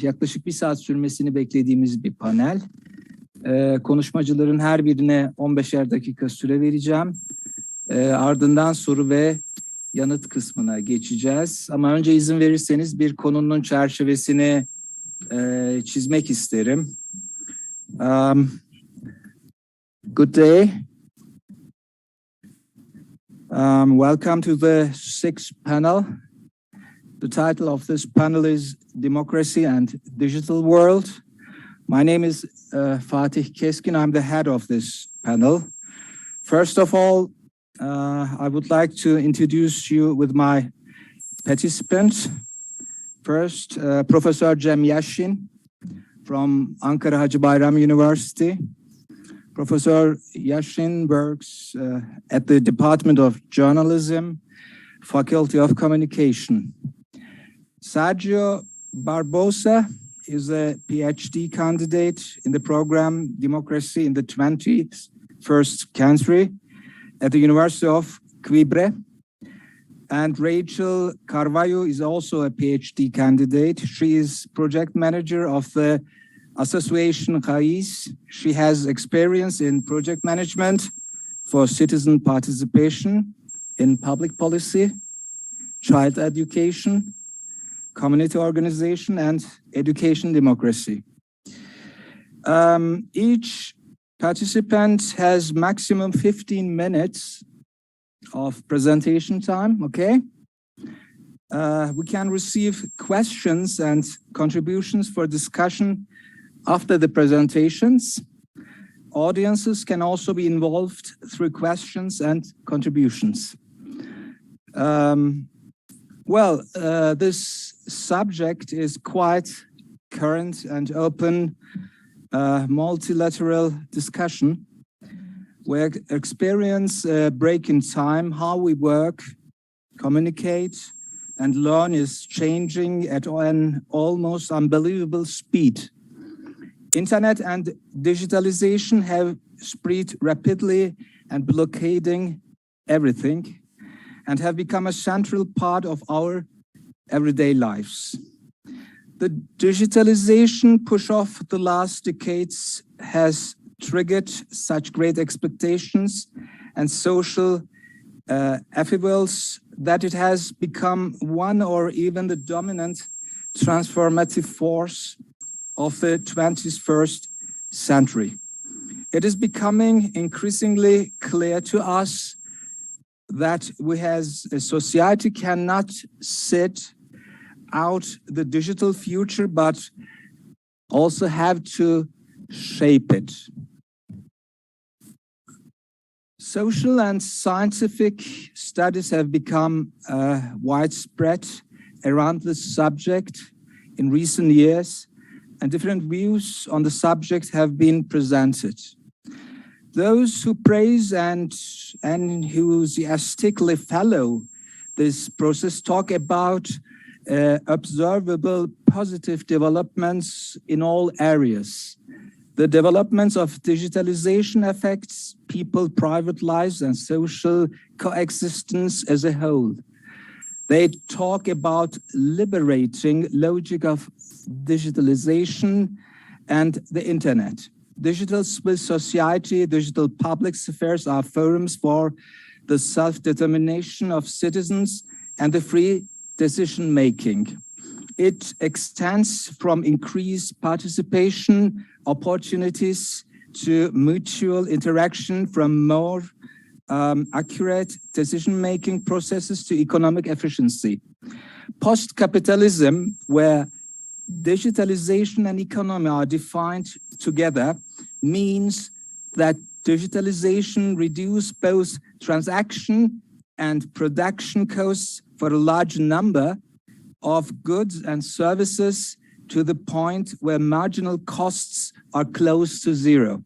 Yaklaşık 1 saat sürmesini beklediğimiz bir panel. Konuşmacıların her birine 15'er dakika süre vereceğim. Ardından soru ve yanıt kısmına geçeceğiz. Ama önce izin verirseniz bir konunun çerçevesini çizmek isterim. Good day. Welcome to the 6th panel. The title of this panel is Democracy and Digital World. My name is Fatih Keskin. I'm the head of this panel. First of all, I would like to introduce you with my participants. First, Professor Cem Yashin from Ankara Hacı Bayram University. Professor Yashin works at the Department of Journalism, Faculty of Communication. Sergio Barbosa is a PhD candidate in the program Democracy in the 21st Century at the University of Coimbra. And Rachel Carvalho is also a PhD candidate. She is project manager of the Association Raiz. She has experience in project management for citizen participation in public policy, child education, community organization, and education democracy. Each participant has maximum 15 minutes of presentation time, okay? We can receive questions and contributions for discussion after the presentations. Audiences can also be involved through questions and contributions. This subject is quite current and open multilateral discussion. We experience a break in time. How we work, communicate, and learn is changing at an almost unbelievable speed. Internet and digitalization have spread rapidly and blockading everything, and have become a central part of our everyday lives. The digitalization push of the last decades has triggered such great expectations and social upheavals that it has become one or even the dominant transformative force of the 21st century. It is becoming increasingly clear to us that we as a society cannot sit out the digital future, but also have to shape it. Social and scientific studies have become widespread around this subject in recent years, and different views on the subject have been presented. Those who praise and enthusiastically follow this process talk about observable positive developments in all areas. The developments of digitalization affects people's private lives and social coexistence as a whole. They talk about liberating logic of digitalization and the internet. Digital civil society, digital public affairs are forums for the self-determination of citizens and the free decision-making. It extends from increased participation opportunities to mutual interaction, from more accurate decision-making processes to economic efficiency. Post-capitalism, where digitalization and economy are defined together, means that digitalization reduces both transaction and production costs for a large number of goods and services to the point where marginal costs are close to zero.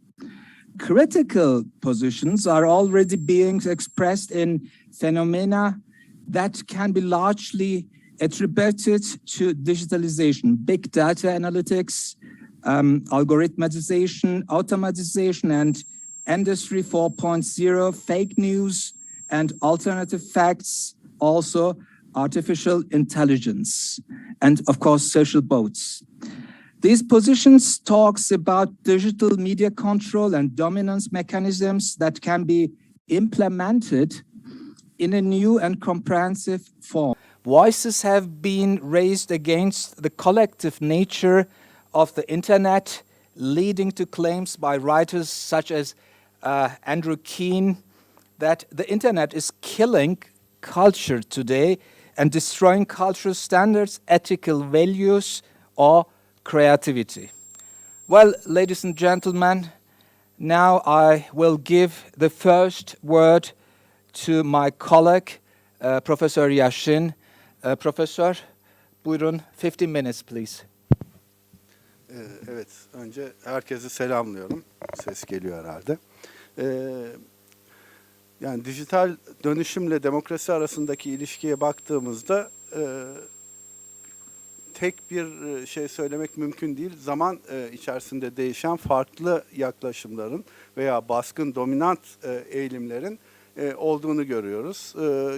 Critical positions are already being expressed in phenomena that can be largely attributed to digitalization: big data analytics, algorithmization, automatization, and Industry 4.0, fake news, and alternative facts also artificial intelligence, and of course, social bots. These positions talks about digital media control and dominance mechanisms that can be implemented in a new and comprehensive form. Voices have been raised against the collective nature of the internet, leading to claims by writers such as Andrew Keen that the internet is killing culture today and destroying cultural standards, ethical values, or creativity. Well, ladies and gentlemen, now I will give the first word to my colleague, Professor Yashin. Professor, buyurun, 15 minutes please. Evet, önce herkesi selamlıyorum. Ses geliyor herhalde. Yani dijital dönüşümle demokrasi arasındaki ilişkiye baktığımızda tek bir şey söylemek mümkün değil. Zaman içerisinde değişen farklı yaklaşımların veya baskın, dominant eğilimlerin olduğunu görüyoruz.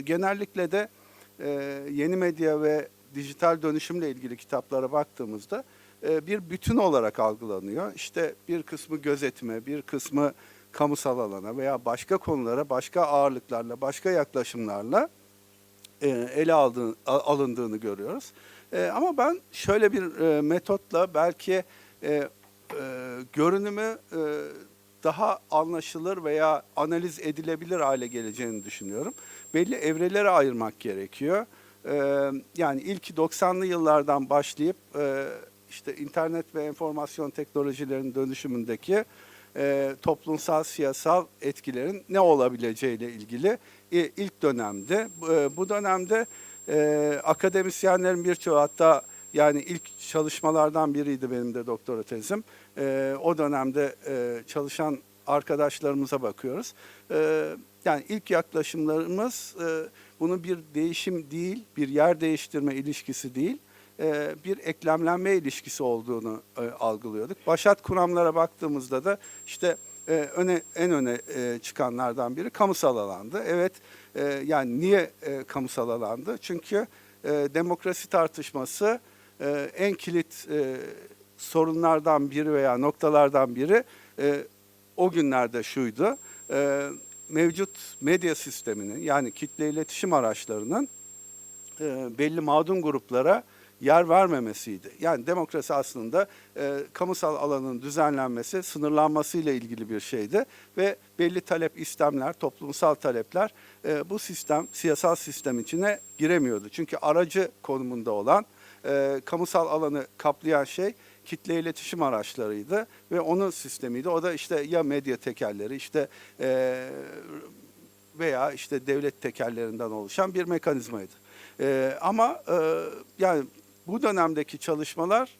Genellikle de yeni medya ve dijital dönüşümle ilgili kitaplara baktığımızda bir bütün olarak algılanıyor. İşte bir kısmı gözetime, bir kısmı kamusal alana veya başka konulara, başka ağırlıklarla, başka yaklaşımlarla ele alındığını görüyoruz. Ama ben şöyle bir metotla belki görünümü daha anlaşılır veya analiz edilebilir hale geleceğini düşünüyorum. Belli evrelere ayırmak gerekiyor. Yani ilk 90'lı yıllardan başlayıp işte internet ve enformasyon teknolojilerinin dönüşümündeki toplumsal, siyasal etkilerin ne olabileceğiyle ilgili ilk dönemde. Bu dönemde akademisyenlerin birçoğu, hatta yani ilk çalışmalardan biriydi benim de doktora tezim. O dönemde çalışan arkadaşlarımıza bakıyoruz. Yani ilk yaklaşımlarımız bunun bir değişim değil, bir yer değiştirme ilişkisi değil, bir eklemlenme ilişkisi olduğunu algılıyorduk. Başat kuramlara baktığımızda da işte en öne çıkanlardan biri kamusal alandı. Evet, yani niye kamusal alandı? Çünkü demokrasi tartışması en kilit sorunlardan biri veya noktalardan biri o günlerde şuydu. Mevcut medya sisteminin, yani kitle iletişim araçlarının belli mağdum gruplara yer vermemesiydi. Yani demokrasi aslında kamusal alanın düzenlenmesi, sınırlanmasıyla ilgili bir şeydi ve belli talep, istemler, toplumsal talepler bu sistem, siyasal sistem içine giremiyordu. Çünkü aracı konumunda olan kamusal alanı kaplayan şey kitle iletişim araçlarıydı ve onun sistemiydi. O da işte ya medya tekelleri, işte veya işte devlet tekerlerinden oluşan bir mekanizmaydı. Ama yani bu dönemdeki çalışmalar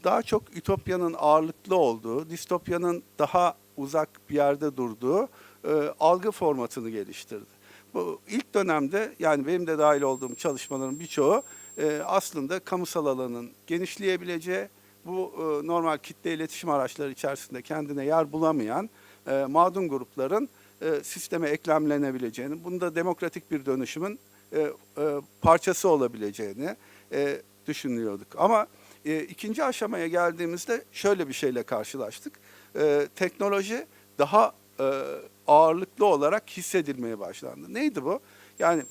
daha çok ütopyanın ağırlıklı olduğu, distopyanın daha uzak bir yerde durduğu algı formatını geliştirdi. Bu ilk dönemde, yani benim de dahil olduğum çalışmaların birçoğu aslında kamusal alanın genişleyebileceği, bu normal kitle iletişim araçları içerisinde kendine yer bulamayan mağdum grupların sisteme eklemlenebileceğini, bunda demokratik bir dönüşümün parçası olabileceğini düşünüyorduk. Ama ikinci aşamaya geldiğimizde şöyle bir şeyle karşılaştık. Teknoloji daha ağırlıklı olarak hissedilmeye başlandı. Neydi bu? Yani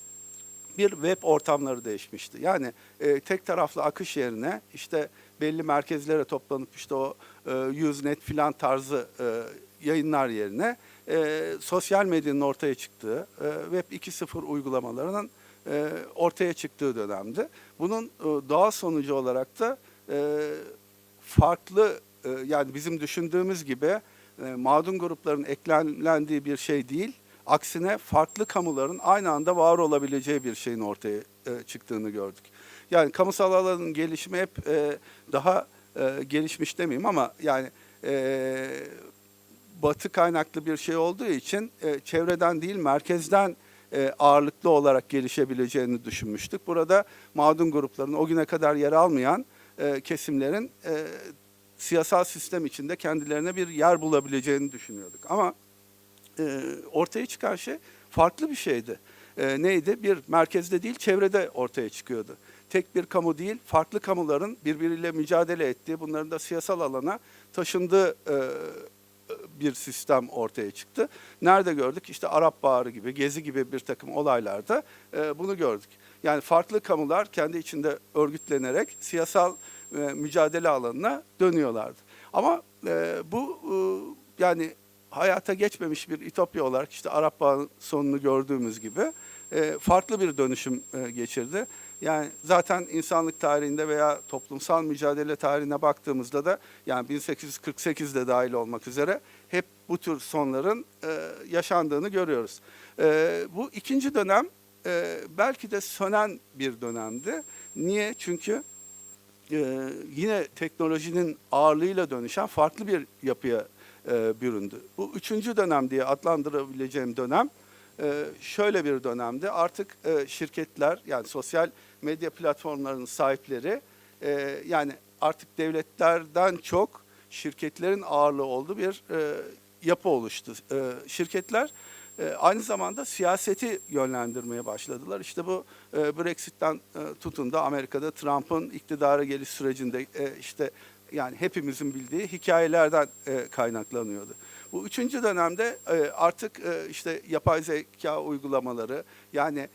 bir web ortamları değişmişti. Yani tek taraflı akış yerine işte belli merkezlere toplanıp işte o Usenet filan tarzı yayınlar yerine sosyal medyanın ortaya çıktığı, Web 2.0 uygulamalarının ortaya çıktığı dönemdi. Bunun doğal sonucu olarak da farklı, yani bizim düşündüğümüz gibi mağdum grupların eklemlendiği bir şey değil, aksine farklı kamuların aynı anda var olabileceği bir şeyin ortaya çıktığını gördük. Yani kamusal alanın gelişimi hep daha gelişmiş demeyeyim ama yani batı kaynaklı bir şey olduğu için çevreden değil merkezden ağırlıklı olarak gelişebileceğini düşünmüştük. Burada mağdum grupların, o güne kadar yer almayan kesimlerin siyasal sistem içinde kendilerine bir yer bulabileceğini düşünüyorduk. Ama ortaya çıkan şey farklı bir şeydi. neydi? Bir merkezde değil, çevrede ortaya çıkıyordu. Tek bir kamu değil, farklı kamuların birbiriyle mücadele ettiği, bunların da siyasal alana taşındığı bir sistem ortaya çıktı. Nerede gördük? İşte Arap Baharı gibi, Gezi gibi bir takım olaylarda bunu gördük. Yani farklı kamular kendi içinde örgütlenerek siyasal mücadele alanına dönüyorlardı. Ama bu yani hayata geçmemiş bir ütopya olarak işte Arap Baharı'nın sonunu gördüğümüz gibi farklı bir dönüşüm geçirdi. Yani zaten insanlık tarihinde veya toplumsal mücadele tarihine baktığımızda da yani 1848'de dahil olmak üzere hep bu tür sonların yaşandığını görüyoruz. Bu ikinci dönem belki de sönen bir dönemdi. Niye? Çünkü yine teknolojinin ağırlığıyla dönüşen farklı bir yapıya büründü. Bu üçüncü dönem diye adlandırabileceğim dönem şöyle bir dönemdi. Artık şirketler yani sosyal medya platformlarının sahipleri yani artık devletlerden çok şirketlerin ağırlığı olduğu bir yapı oluştu. Şirketler aynı zamanda siyaseti yönlendirmeye başladılar. İşte bu Brexit'ten tutun da Amerika'da Trump'ın iktidara geliş sürecinde işte yani hepimizin bildiği hikayelerden kaynaklanıyordu. Bu üçüncü dönemde artık işte yapay zeka uygulamaları yani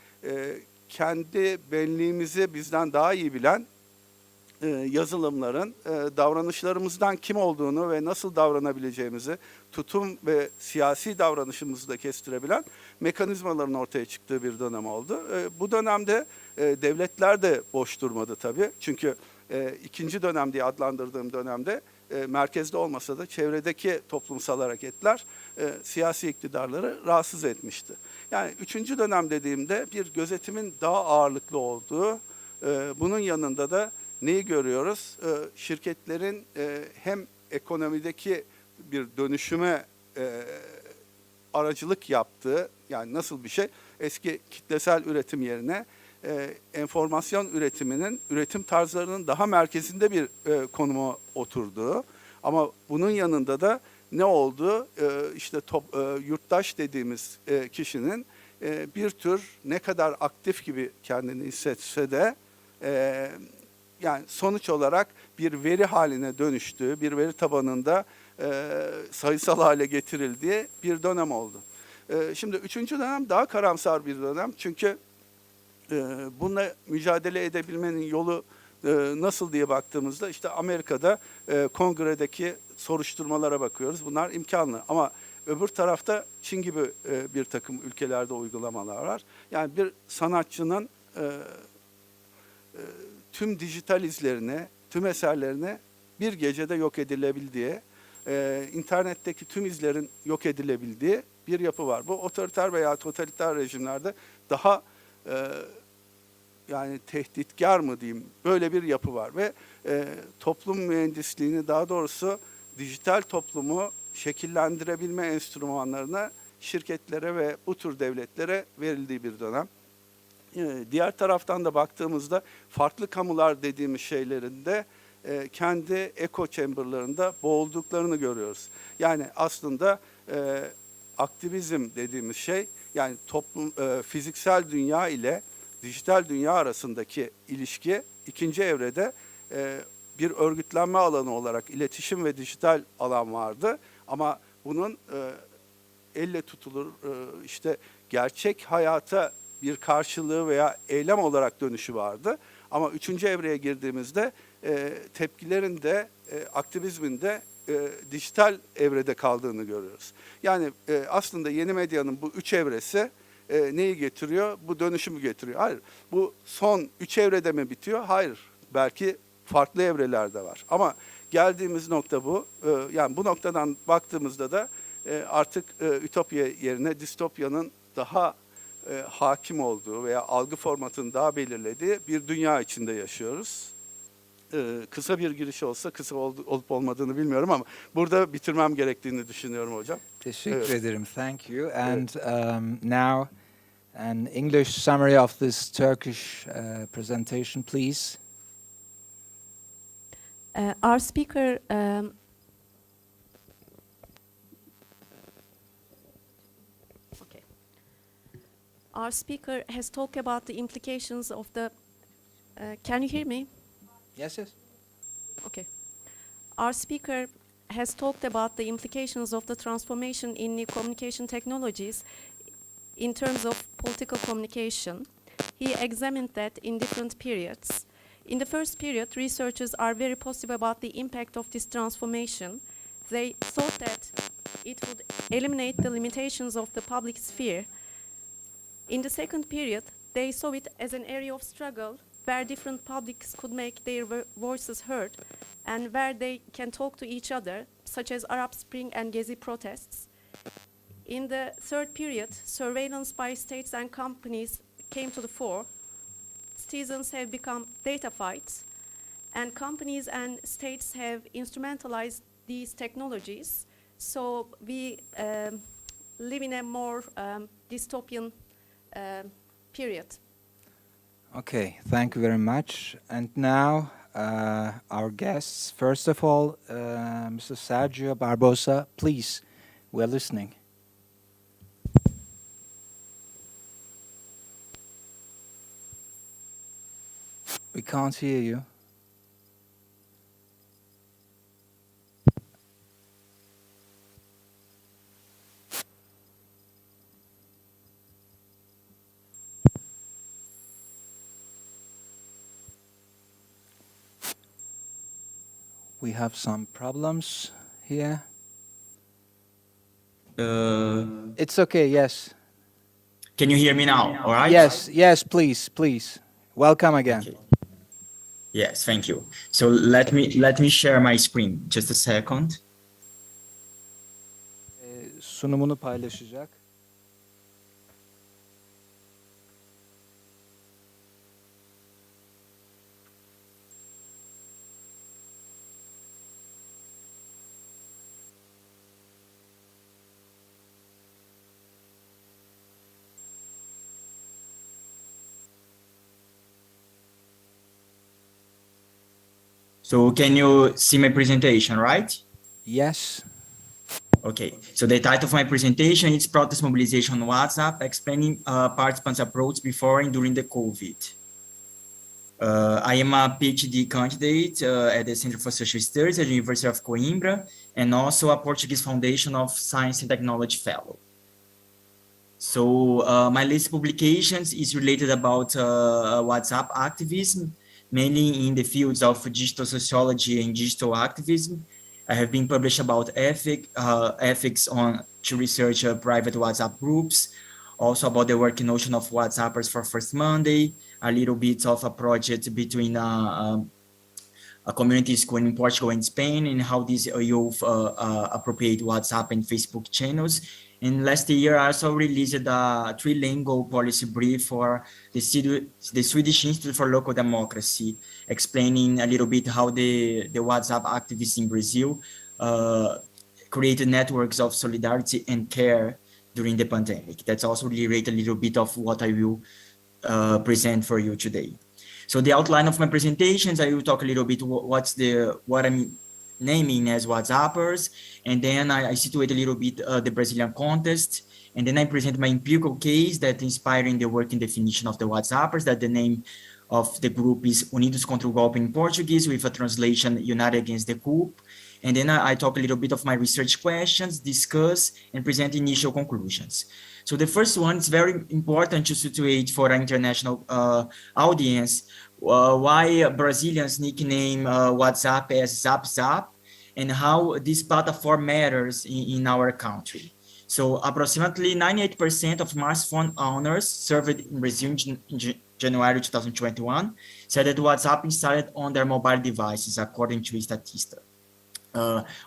kendi benliğimizi bizden daha iyi bilen yazılımların davranışlarımızdan kim olduğunu ve nasıl davranabileceğimizi, tutum ve siyasi davranışımızı da kestirebilen mekanizmaların ortaya çıktığı bir dönem oldu. Bu dönemde devletler de boş durmadı tabii. Çünkü ikinci dönem diye adlandırdığım dönemde merkezde olmasa da çevredeki toplumsal hareketler siyasi iktidarları rahatsız etmişti. Yani üçüncü dönem dediğimde bir gözetimin daha ağırlıklı olduğu, bunun yanında da neyi görüyoruz? Şirketlerin hem ekonomideki bir dönüşüme aracılık yaptığı, yani nasıl bir şey? Eski kitlesel üretim yerine enformasyon üretiminin, üretim tarzlarının daha merkezinde bir konuma oturduğu. Ama bunun yanında da ne oldu? İşte yurttaş dediğimiz kişinin bir tür ne kadar aktif gibi kendini hissetse de yani sonuç olarak bir veri haline dönüştüğü, bir veri tabanında sayısal hale getirildiği bir dönem oldu. Şimdi üçüncü dönem daha karamsar bir dönem. Çünkü bununla mücadele edebilmenin yolu nasıl diye baktığımızda işte Amerika'da kongredeki soruşturmalara bakıyoruz. Bunlar imkanlı ama öbür tarafta Çin gibi bir takım ülkelerde uygulamalar var. Yani bir sanatçının tüm dijital izlerini, tüm eserlerini bir gecede yok edilebildiği, internetteki tüm izlerin yok edilebildiği bir yapı var. Bu otoriter veya totaliter rejimlerde daha yani tehditkar mı diyeyim, böyle bir yapı var ve toplum mühendisliğini, daha doğrusu dijital toplumu şekillendirebilme enstrümanlarına şirketlere ve bu tür devletlere verildiği bir dönem. Diğer taraftan da baktığımızda farklı kamular dediğimiz şeylerin de kendi echo chamber'larında boğulduklarını görüyoruz. Yani aslında aktivizm dediğimiz şey, yani toplum, fiziksel dünya ile dijital dünya arasındaki ilişki ikinci evrede bir örgütlenme alanı olarak iletişim ve dijital alan vardı. Ama bunun elle tutulur işte gerçek hayata bir karşılığı veya eylem olarak dönüşü vardı. Ama üçüncü evreye girdiğimizde tepkilerin de aktivizmin de dijital evrede kaldığını görüyoruz. Yani aslında yeni medyanın bu üç evresi neyi getiriyor? Bu dönüşümü getiriyor. Hayır, bu son üç evrede mi bitiyor? Hayır, belki farklı evrelerde var. Ama geldiğimiz nokta bu. Yani bu noktadan baktığımızda da artık ütopya yerine distopyanın daha hakim olduğu veya algı formatının daha belirlediği bir dünya içinde yaşıyoruz. Kısa bir giriş olsa, kısa olup olmadığını bilmiyorum ama burada bitirmem gerektiğini düşünüyorum hocam. Teşekkür ederim. Thank you. And now an English summary of this Turkish presentation, please. Our speaker our speaker has talked about the implications of the... can you hear me? Yes, yes. Okay. Our speaker has talked about the implications of the transformation in new communication technologies in terms of political communication. He examined that in different periods. In the first period, researchers are very positive about the impact of this transformation. They thought that it would eliminate the limitations of the public sphere. In the second period, they saw it as an area of struggle where different publics could make their voices heard and where they can talk to each other, such as Arab Spring and Gezi protests. In the third period, surveillance by states and companies came to the fore. Citizens have become datafights, and companies and states have instrumentalized these technologies. So we live in a more dystopian period. Okay, thank you very much. And now, our guests. First of all, Mr. Sergio Barbosa, please, we're listening. We can't hear you. We have some problems here. It's okay, yes. Can you hear me now? All right? Yes, yes, please, please. Welcome again. Okay. Yes, thank you. So let me share my screen. Just a second. Sunumunu paylaşacak. So can you see my presentation, right? Yes. Okay, so the title of my presentation is Protest Mobilization on WhatsApp, explaining participants' approach before and during the COVID. I am a PhD candidate at the Center for Social Studies at the University of Coimbra, and also a Portuguese Foundation of Science and Technology Fellow. So my list of publications is related about WhatsApp activism, mainly in the fields of digital sociology and digital activism. I have been published about ethics to research private WhatsApp groups, also about the working notion of WhatsAppers for First Monday, a little bit of a project between a community school in Portugal and Spain, and how these youth appropriate WhatsApp and Facebook channels. And last year, I also released a trilingual policy brief for the Swedish Institute for Local Democracy, explaining a little bit how the WhatsApp activists in Brazil created networks of solidarity and care during the pandemic. That's also related a little bit of what I will present for you today. So the outline of my presentations, I will talk a little bit what I'm naming as WhatsAppers, and then I situate a little bit the Brazilian context, and then I present my empirical case that inspiring the working definition of the WhatsAppers, that the name of the group is Unidos contra o Golpe in Portuguese, with a translation United Against the Coup. And then I talk a little bit of my research questions, discuss, and present initial conclusions. So the first one is very important to situate for an international audience, why Brazilians nickname WhatsApp as Zap Zap, and how this platform matters in our country. So approximately 98% of smartphone owners surveyed in Brazil in January 2021 said that WhatsApp installed on their mobile devices, according to Statista.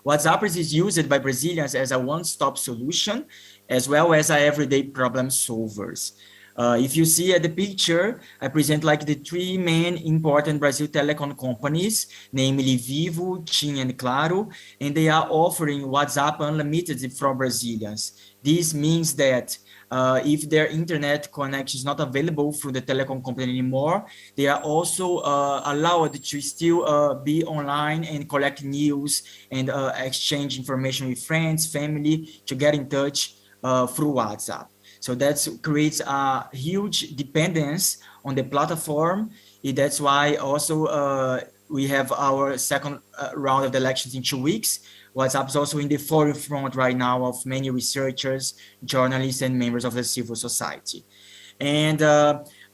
WhatsApp is used by Brazilians as a one-stop solution, as well as a everyday problem solvers. If you see at the picture, I present like the three main important Brazil telecom companies, namely Vivo, TIM, and Claro, and they are offering WhatsApp unlimited for Brazilians. This means that if their internet connection is not available through the telecom company anymore, they are also allowed to still be online and collect news and exchange information with friends, family, to get in touch through WhatsApp. So that creates a huge dependence on the platform. That's why also we have our second round of the elections in 2 weeks. WhatsApp is also in the forefront right now of many researchers, journalists, and members of the civil society. And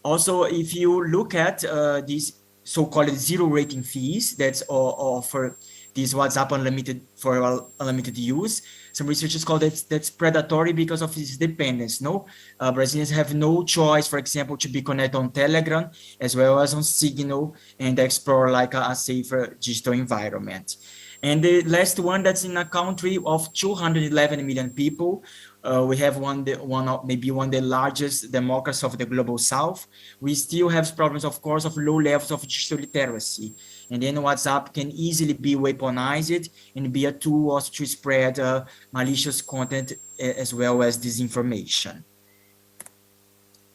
also, if you look at these so-called zero rating fees that offer this WhatsApp unlimited for unlimited use, some researchers call that's predatory because of its dependence. No, Brazilians have no choice, for example, to be connected on Telegram as well as on Signal and explore like a safer digital environment. And the last one, that's in a country of 211 million people. We have maybe one of the largest democracies of the global south. We still have problems, of course, of low levels of digital literacy. And then WhatsApp can easily be weaponized and be a tool also to spread malicious content as well as disinformation.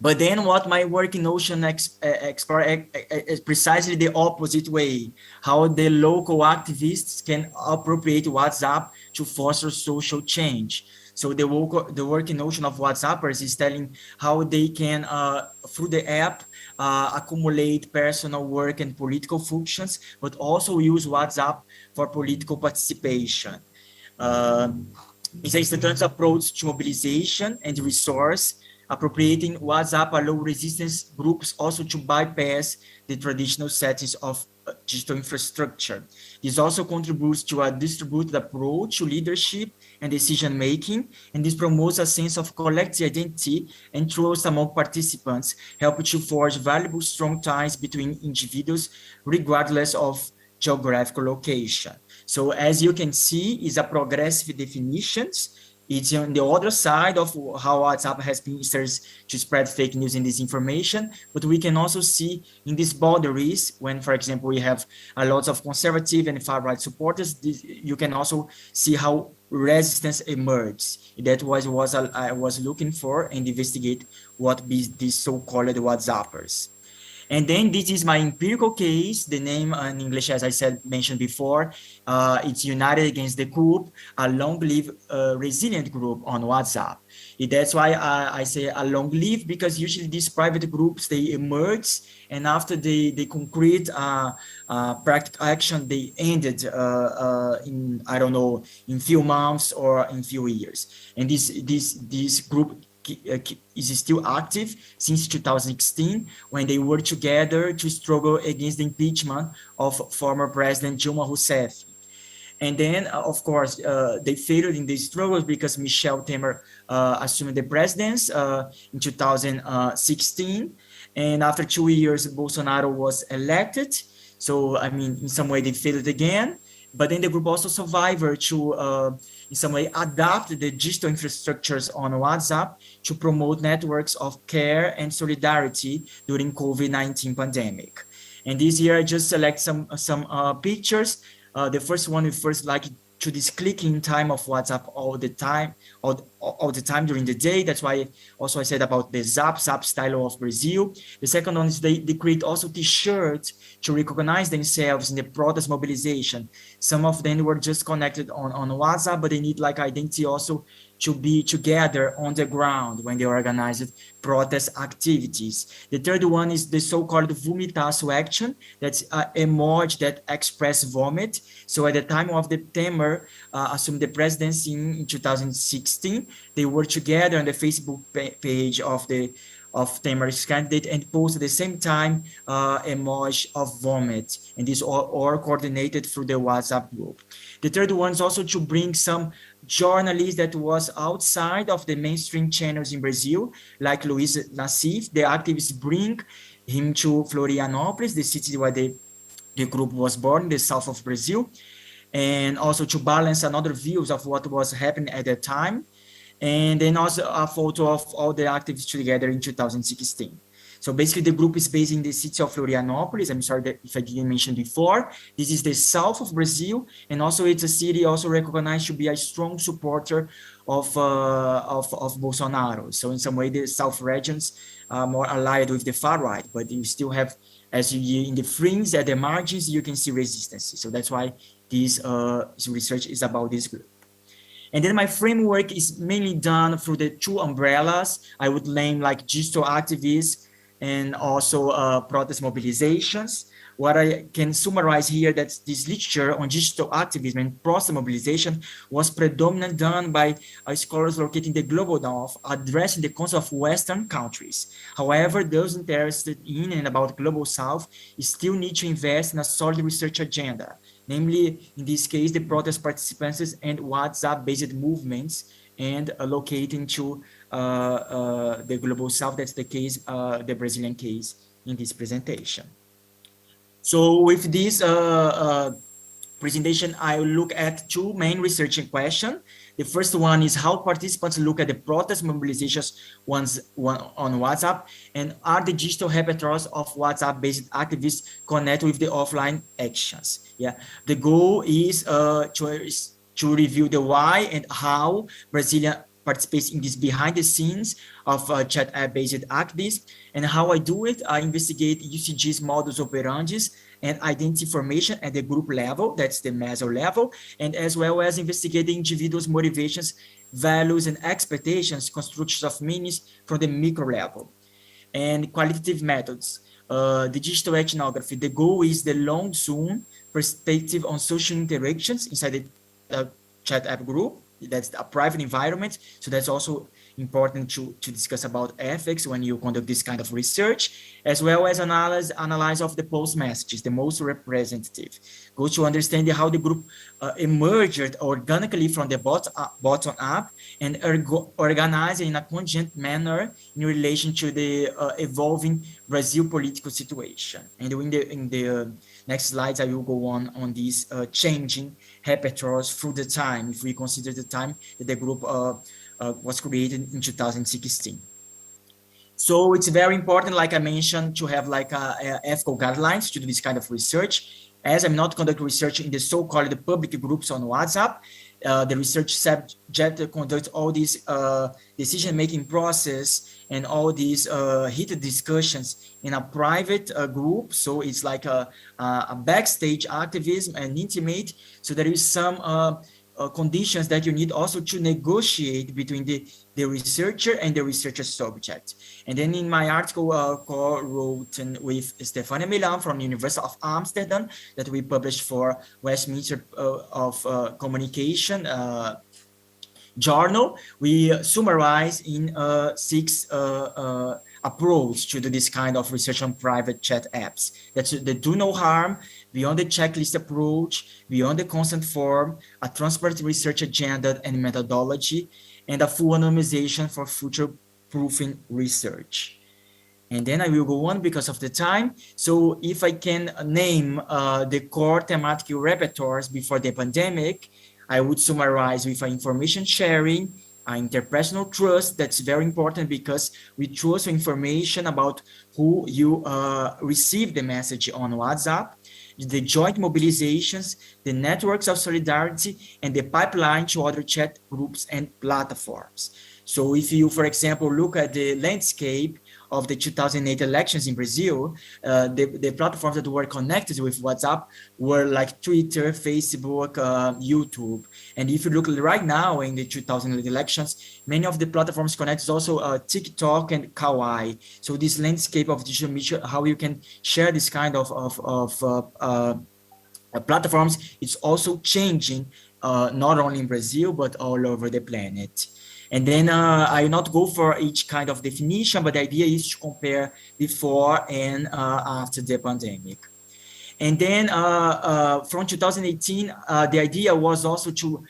But then what my work in Ocean explore is precisely the opposite way, how the local activists can appropriate WhatsApp to foster social change. So the work in Ocean of WhatsAppers is telling how they can, through the app, accumulate personal work and political functions, but also use WhatsApp for political participation. It's a instantaneous approach to mobilization and resource, appropriating WhatsApp allow resistance groups also to bypass the traditional settings of digital infrastructure. This also contributes to a distributed approach to leadership and decision-making, and this promotes a sense of collective identity and trust among participants, helping to forge valuable, strong ties between individuals, regardless of geographical location. So as you can see, is a progressive definitions. It's on the other side of how WhatsApp has been used to spread fake news and disinformation, but we can also see in these boundaries when, for example, we have a lot of conservative and far-right supporters, you can also see how resistance emerges. That was what I was looking for and investigate what be these so-called WhatsAppers. And then this is my empirical case. The name in English, as I mentioned before, it's United Against the Coup, a long-lived resilient group on WhatsApp. That's why I say a long-lived, because usually these private groups, they emerge, and after they concrete practical action, they ended in, I don't know, in few months or in few years. And this group is still active since 2016, when they worked together to struggle against the impeachment of former President Dilma Rousseff. And then, of course, they failed in these struggles because Michel Temer assumed the presidency in 2016. And after 2 years, Bolsonaro was elected. So, I mean, in some way, they failed again. But then the group also survived to, in some way, adapt the digital infrastructures on WhatsApp to promote networks of care and solidarity during COVID-19 pandemic. And this year, I just select some pictures. The first one refers like to this clicking time of WhatsApp all the time during the day. That's why also I said about the Zap style of Brazil. The second one is they create also t-shirts to recognize themselves in the protest mobilization. Some of them were just connected on WhatsApp, but they need like identity also to be together on the ground when they organized protest activities. The third one is the so-called vomitaço action. That's an emoji that express vomit. So at the time of the Temer assumed the presidency in 2016, they were together on the Facebook page of Temer's candidate and posted at the same time emoji of vomit. And this all coordinated through the WhatsApp group. The third one is also to bring some journalists that was outside of the mainstream channels in Brazil, like Luiz Nassif. The activists bring him to Florianópolis, the city where the group was born, in the south of Brazil, and also to balance another views of what was happening at the time. And then also a photo of all the activists together in 2016. So basically the group is based in the city of Florianópolis. I'm sorry that if I didn't mention before. This is the south of Brazil, and also it's a city also recognized to be a strong supporter of Bolsonaro. So in some way the south regions are more allied with the far right, but you still have, as you in the fringe at the margins, you can see resistance. So that's why this research is about this group. And then my framework is mainly done through the two umbrellas. I would name like digital activists and also protest mobilizations. What I can summarize here that this literature on digital activism and protest mobilization was predominantly done by scholars located in the global north, addressing the concept of Western countries. However, those interested in and about global south still need to invest in a solid research agenda, namely, in this case, the protest participants and WhatsApp-based movements and locating to the global south. That's the case, the Brazilian case in this presentation. So with this presentation, I will look at two main research questions. The first one is how participants look at the protest mobilizations on WhatsApp, and are the digital repertoires of WhatsApp-based activists connect with the offline actions? Yeah, the goal is to review the why and how Brazilian participates in this behind the scenes of chat app-based activism. And how I do it, I investigate UCG's modus operandi and identity formation at the group level, that's the meso level, and as well as investigate the individual's motivations, values, and expectations, constructions of meanings from the micro level. And qualitative methods. The digital ethnography, the goal is the long zoom perspective on social interactions inside the chat app group. That's a private environment, so that's also important to discuss about ethics when you conduct this kind of research, as well as analyze of the post messages, the most representative. Go to understand how the group emerged organically from the bottom up and organized in a conjoint manner in relation to the evolving Brazil political situation. And in the next slides, I will go on these changing repertoires through the time, if we consider the time that the group was created in 2016. So it's very important, like I mentioned, to have like ethical guidelines to do this kind of research. As I'm not conducting research in the so-called public groups on WhatsApp, the research subject conducts all these decision-making process and all these heated discussions in a private group. So it's like a backstage activism and intimate. So there is some conditions that you need also to negotiate between the researcher and the researcher subject. And then in my article co-wrote with Stefania Milan from the University of Amsterdam that we published for Westminster of Communication journal, we summarize in 6 approach to do this kind of research on private chat apps. That's the do no harm, beyond the checklist approach, beyond the consent form, a transparent research agenda and methodology, and a full anonymization for future proofing research. And then I will go on because of the time. So if I can name the core thematic repertoires before the pandemic, I would summarize with information sharing, interpersonal trust. That's very important because we trust information about who you receive the message on WhatsApp, the joint mobilizations, the networks of solidarity, and the pipeline to other chat groups and platforms. So if you, for example, look at the landscape of the 2008 elections in Brazil, the platforms that were connected with WhatsApp were like Twitter, Facebook, YouTube. And if you look right now in the 2008 elections, many of the platforms connected also TikTok and Kawaii. So this landscape of digital media, how you can share this kind of platforms, it's also changing, not only in Brazil, but all over the planet. And then I will not go for each kind of definition, but the idea is to compare before and after the pandemic. And then from 2018, the idea was also to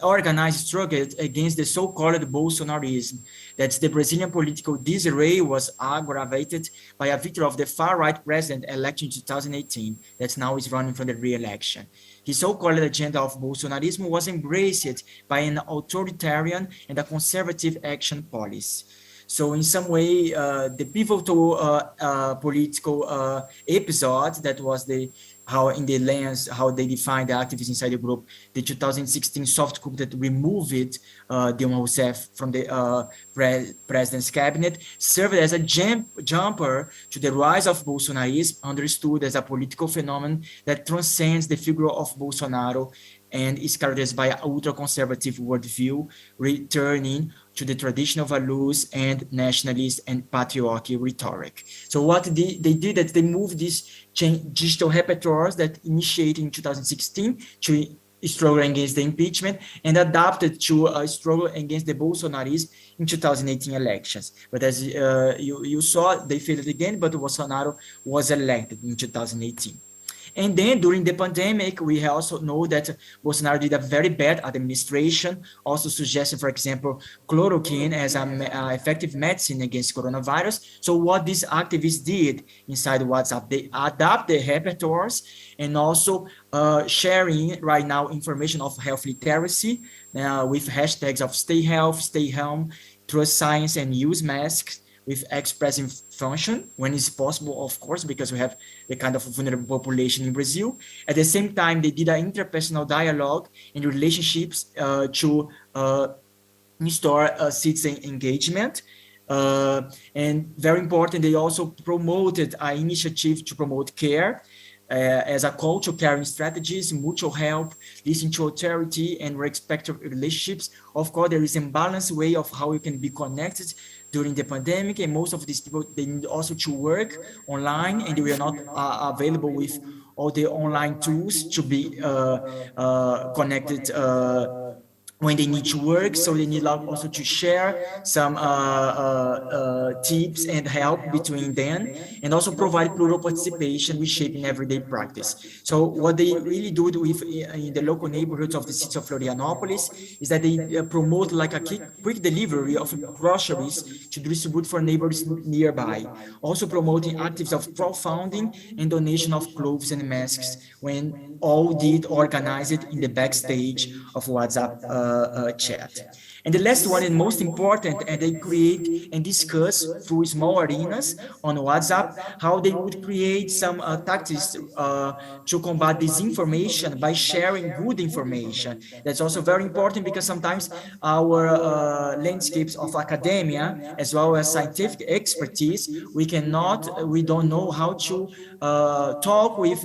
organize struggles against the so-called Bolsonarism. That's the Brazilian political disarray was aggravated by a victory of the far-right president elected in 2018, that now is running for the re-election. The so-called agenda of Bolsonarism was embraced by an authoritarian and a conservative action policy. So in some way, the pivotal political episode that was how in the lens, how they defined the activists inside the group, the 2016 soft coup that removed Dilma Rousseff from the president's cabinet, served as a jumper to the rise of Bolsonarism, understood as a political phenomenon that transcends the figure of Bolsonaro and is characterized by an ultra-conservative worldview, returning to the traditional values and nationalist and patriotic rhetoric. So what they did that they moved these digital repertoires that initiated in 2016 to struggle against the impeachment and adapted to a struggle against the Bolsonarism in 2018 elections. But as you saw, they failed again, but Bolsonaro was elected in 2018. And then during the pandemic, we also know that Bolsonaro did a very bad administration, also suggesting, for example, chloroquine as an effective medicine against coronavirus. So what these activists did inside WhatsApp, they adapt the repertoires and also sharing right now information of health literacy with hashtags of stay health, stay home, trust science, and use masks with expressive function when it's possible, of course, because we have the kind of vulnerable population in Brazil. At the same time, they did an interpersonal dialogue and relationships to install citizen engagement. And very important, they also promoted an initiative to promote care as a call to caring strategies, mutual help, listening to authority, and respect of relationships. Of course, there is a balanced way of how you can be connected during the pandemic, and most of these people, they need also to work online, and they were not available with all the online tools to be connected when they need to work. So they need also to share some tips and help between them, and also provide plural participation with shaping everyday practice. So what they really do with in the local neighborhoods of the city of Florianopolis is that they promote like a quick delivery of groceries to distribute for neighbors nearby. Also promoting activities of crowdfunding and donation of clothes and masks, when all did organized in the backstage of WhatsApp chat. And the last one and most important, and they create and discuss through small arenas on WhatsApp how they would create some tactics to combat disinformation by sharing good information. That's also very important because sometimes our landscapes of academia as well as scientific expertise, we don't know how to talk with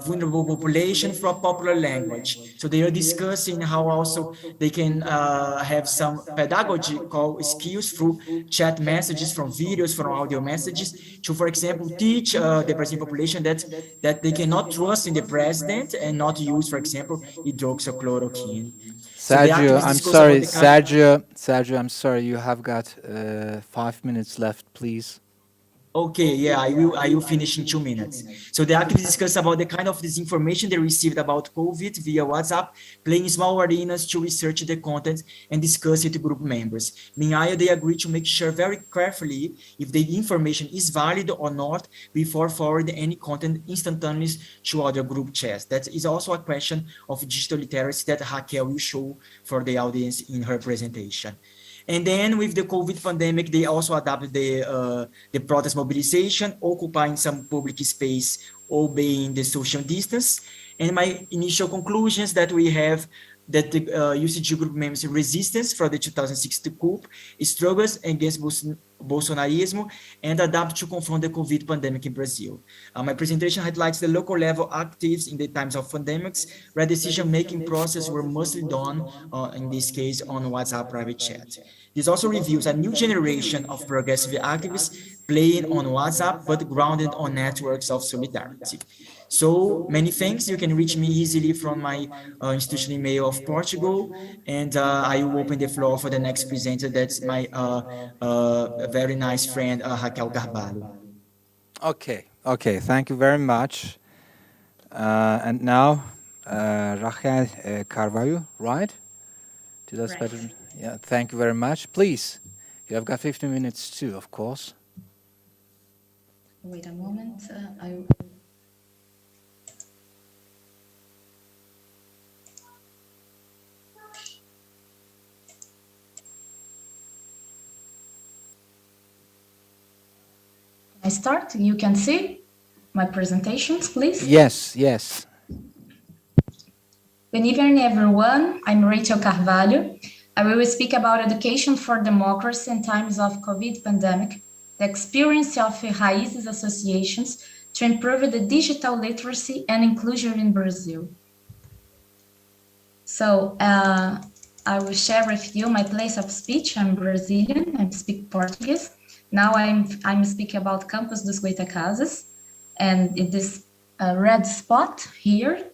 vulnerable population from popular language. So they are discussing how also they can have some pedagogical skills through chat messages, from videos, from audio messages, to, for example, teach the Brazilian population that they cannot trust in the president and not use, for example, hydroxychloroquine. Sergio, I'm sorry, Sergio, I'm sorry, you have got 5 minutes left, please. Okay, yeah, I will finish in 2 minutes. So the activists discuss about the kind of disinformation they received about COVID via WhatsApp, playing small arenas to research the content and discuss it with group members. Meanwhile, they agree to make sure very carefully if the information is valid or not before forwarding any content instantaneously to other group chats. That is also a question of digital literacy that Raquel will show for the audience in her presentation. And then with the COVID pandemic, they also adapted the protest mobilization, occupying some public space, obeying the social distance. And my initial conclusions that we have that the UCG group members' resistance for the 2016 coup, struggles against Bolsonarism, and adapt to confront the COVID pandemic in Brazil. My presentation highlights the local level actives in the times of pandemics, where decision-making process were mostly done, in this case, on WhatsApp private chat. This also reveals a new generation of progressive activists playing on WhatsApp, but grounded on networks of solidarity. So many thanks. You can reach me easily from my institutional email of Portugal, and I will open the floor for the next presenter. That's my very nice friend, Raquel Carvalho. Okay, thank you very much. And now, Raquel Carvalho, right? Did I spell it? Yeah, thank you very much. Please, you have got 15 minutes too, of course. Wait a moment. I start. You can see my presentations, please. Yes, yes. Good evening, everyone. I'm Rachel Carvalho. I will speak about education for democracy in times of COVID pandemic, the experience of Raízes associations to improve the digital literacy and inclusion in Brazil. So I will share with you my place of speech. I'm Brazilian, I speak Portuguese. Now I'm speaking about Campus dos Goitacazes, and it is a red spot here.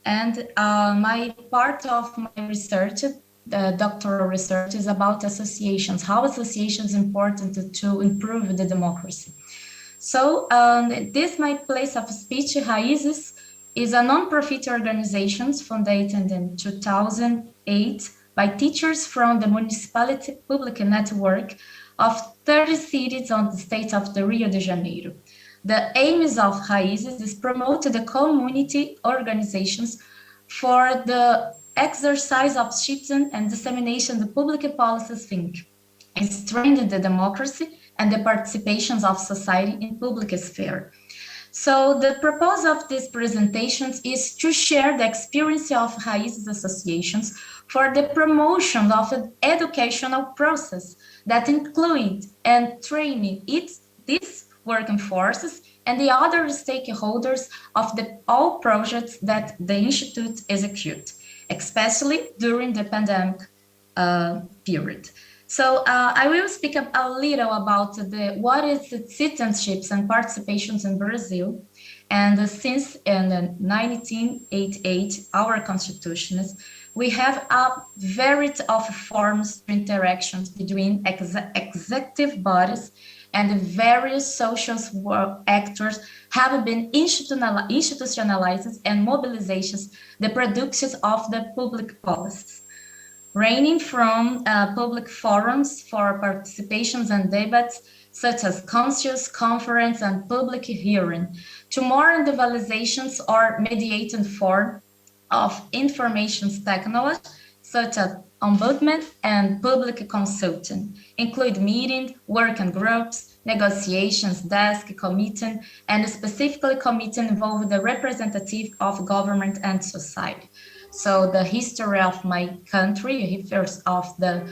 And my part of my research, doctoral research, is about associations, how associations are important to improve the democracy. So this my place of speech, Raízes, is a non-profit organization founded in 2008 by teachers from the municipality public network of 30 cities on the state of the Rio de Janeiro. The aim of Raízes is promote the community organizations for the exercise of citizen and dissemination of the public policies think, and strengthen the democracy and the participations of society in public sphere. So the purpose of these presentations is to share the experience of Raízes associations for the promotion of an educational process that include and training these working forces and the other stakeholders of all projects that the Institute execute, especially during the pandemic period. So I will speak a little about what is the citizenships and participations in Brazil. And since in 1988, our constitution, we have a variety of forms of interactions between executive bodies and various social actors have been institutionalized and mobilizations the productions of the public policies, ranging from public forums for participations and debates, such as councils, conference, and public hearing, to more individualizations or mediated form of information technology, such as ombudsman and public consulting, include meeting, working groups, negotiations, desk, committee, and specifically committee involving the representative of government and society. So the history of my country refers of the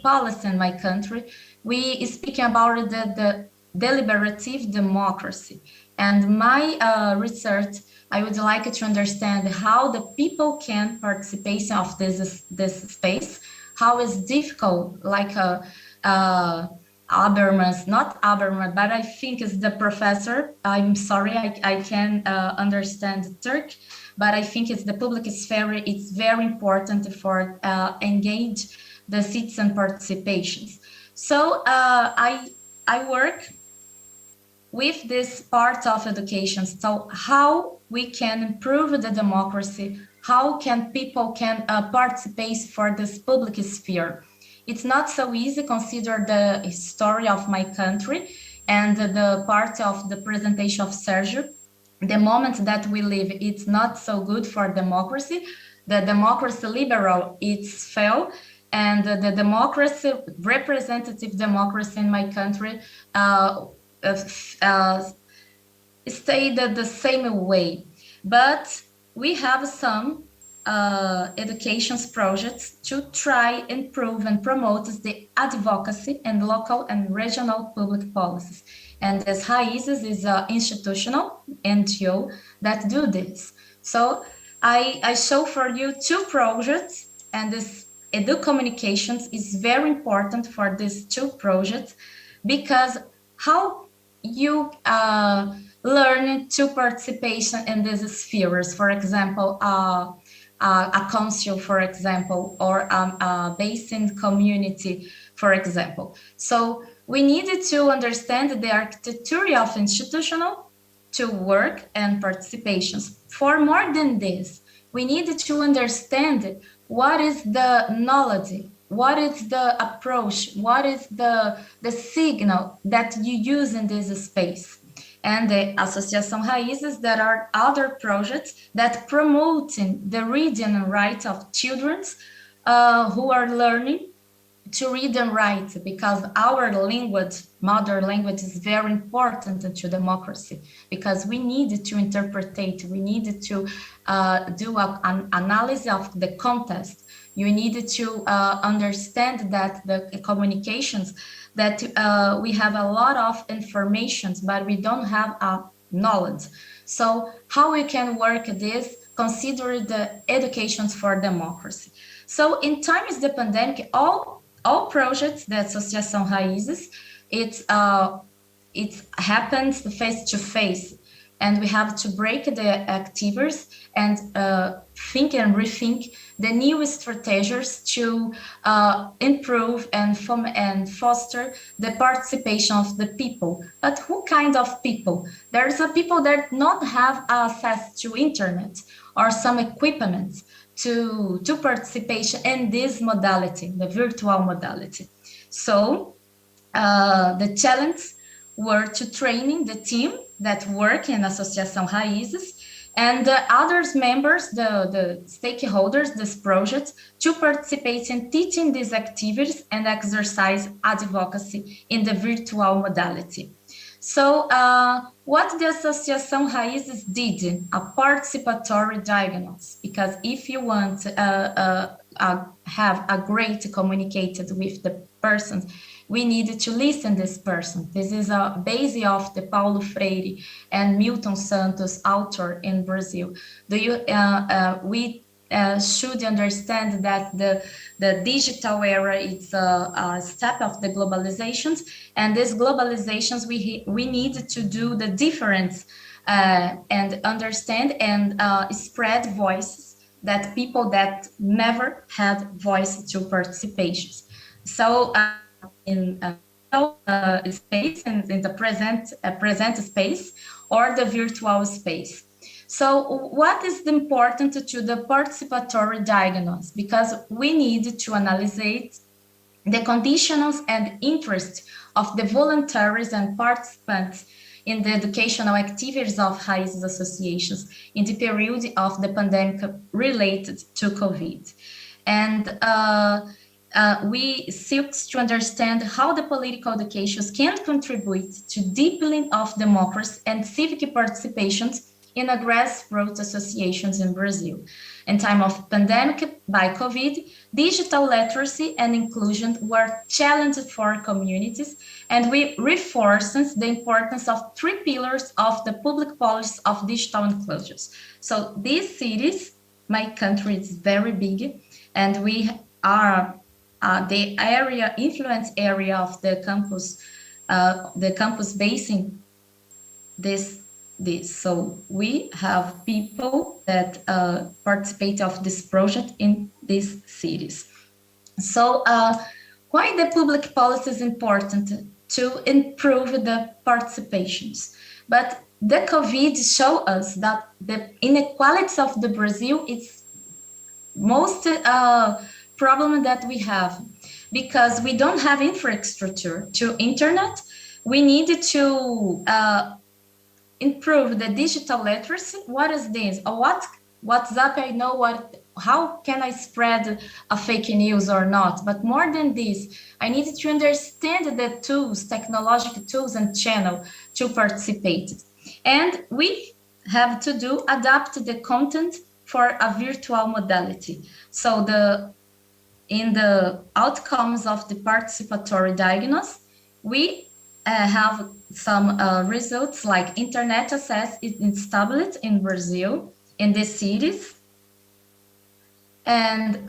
policy in my country. We speaking about the deliberative democracy. And my research, I would like to understand how the people can participate of this space, how it's difficult, like Habermas, not Habermas, but I think it's the professor. I'm sorry, I can understand Turk, but I think it's the public sphere. It's very important for engage the citizen participations. So I work with this part of education. So how we can improve the democracy, how can people can participate for this public sphere. It's not so easy consider the story of my country and the part of the presentation of Sergio. The moment that we live, it's not so good for democracy. The democracy liberal, it's fail, and the democracy, representative democracy in my country stayed the same way. But we have some education projects to try, improve, and promote the advocacy and local and regional public policies. And as Raízes is an institutional NGO that do this. So I show for you two projects, and this Edu Communications is very important for these two projects, because how you learn to participation in these spheres, for example, a council, for example, or a basin community, for example. So we needed to understand the architecture of institutional to work and participations. For more than this, we needed to understand what is the knowledge, what is the approach, what is the signal that you use in this space. And the Associação Raízes, there are other projects that promoting the reading and write of children who are learning to read and write, because our language, mother language, is very important to democracy, because we need to interpretate, we need to do an analysis of the context. You need to understand that the communications, that we have a lot of information, but we don't have a knowledge. So how we can work this consider the educations for democracy. So in times of the pandemic, all projects that Associação Raízes, it happens face to face, and we have to break the activities and think and rethink the new strategies to improve and foster the participation of the people. But who kind of people? There's a people that not have access to internet or some equipment to participation in this modality, the virtual modality. So the challenge were to training the team that work in Associação Raízes and the other members, the stakeholders, this project, to participate in teaching these activities and exercise advocacy in the virtual modality. So what the Associação Raízes did, a participatory diagnosis, because if you want to have a great communicated with the persons, we need to listen this person. This is a base of the Paulo Freire and Milton Santos author in Brazil. We should understand that the digital era is a step of the globalizations, and these globalizations we need to do the difference and understand and spread voices that people that never had voice to participation. So in space and in the present space or the virtual space. So what is important to the participatory diagnosis? Because we need to analyze the conditions and interests of the volunteers and participants in the educational activities of Raízes associations in the period of the pandemic related to COVID. And we seek to understand how the political education can contribute to deepening of democracy and civic participations in a grassroots associations in Brazil. In time of pandemic by COVID, digital literacy and inclusion were challenged for communities, and we reinforced the importance of 3 pillars of the public policy of digital inclusions. So these cities, my country is very big, and we are the area, influence area of the campus basing this. So we have people that participate of this project in these cities. So why the public policy is important to improve the participations? But the COVID show us that the inequalities of the Brazil is most problem that we have, because we don't have infrastructure to internet. We need to improve the digital literacy. What is this? WhatsApp, I know how can I spread a fake news or not? But more than this, I need to understand the tools, technological tools and channel to participate. And we have to adapt the content for a virtual modality. So in the outcomes of the participatory diagnosis, we have some results like internet access is established in Brazil, in the cities, and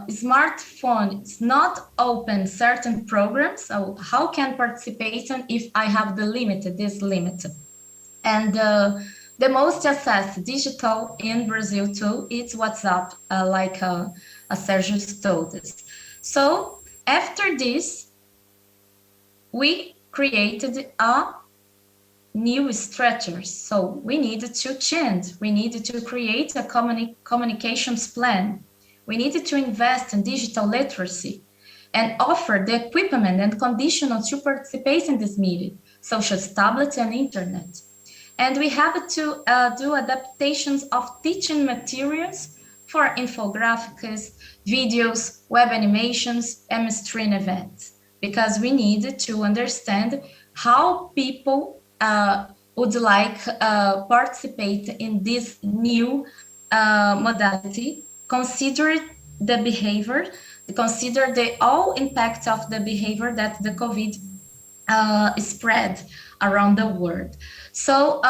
smartphone is not open certain programs. So how can participation if I have this limit? And the most accessed digital in Brazil too is WhatsApp, like Sergio told us. So after this, we created a new structures. So we needed to change. We needed to create a communications plan. We needed to invest in digital literacy and offer the equipment and conditions to participate in this meeting, such as tablets and internet. And we have to do adaptations of teaching materials for infographics, videos, web animations, and stream events, because we need to understand how people would like participate in this new modality, consider the behavior, consider the all impact of the behavior that the COVID spread around the world. So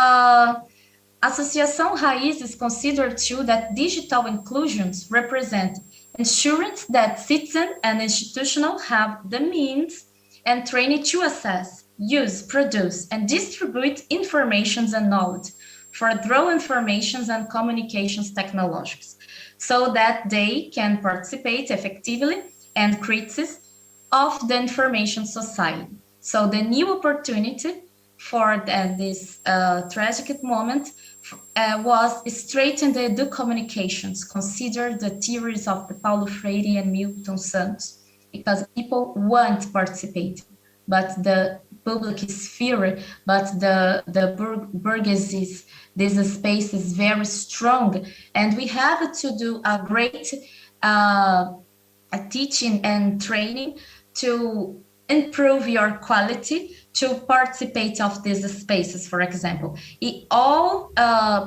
Associação Raízes considered too that digital inclusions represent ensuring that citizens and institutions have the means and training to assess, use, produce, and distribute information and knowledge for through information and communications technologies, so that they can participate effectively and critically of the information society. So the new opportunity for this tragic moment was straighten the communications, consider the theories of the Paulo Freire and Milton Santos, because people want to participate, but the public is fear, but the bourgeoisie, this space is very strong, and we have to do a great teaching and training to improve your quality to participate of these spaces, for example. All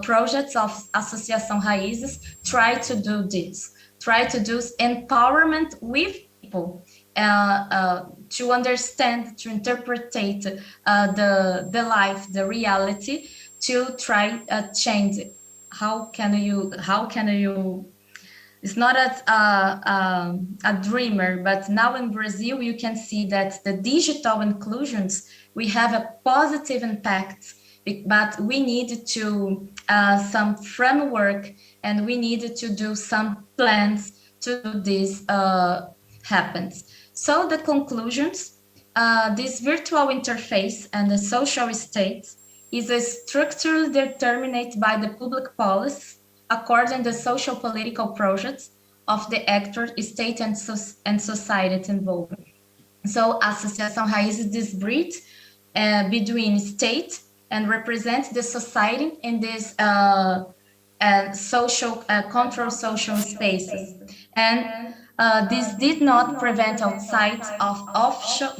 projects of Associação Raízes try to do this, try to do empowerment with people to understand, to interpret the life, the reality, to try change. How can you it's not a dreamer, but now in Brazil, you can see that the digital inclusions, we have a positive impact, but we need to some framework, and we need to do some plans to do this happens. So the conclusions, this virtual interface and the social state is a structure determined by the public policy according to the social political projects of the actor, state, and society involved. So Associação Raízes is bridge between state and represent the society in this social control social spaces. And this did not prevent outside of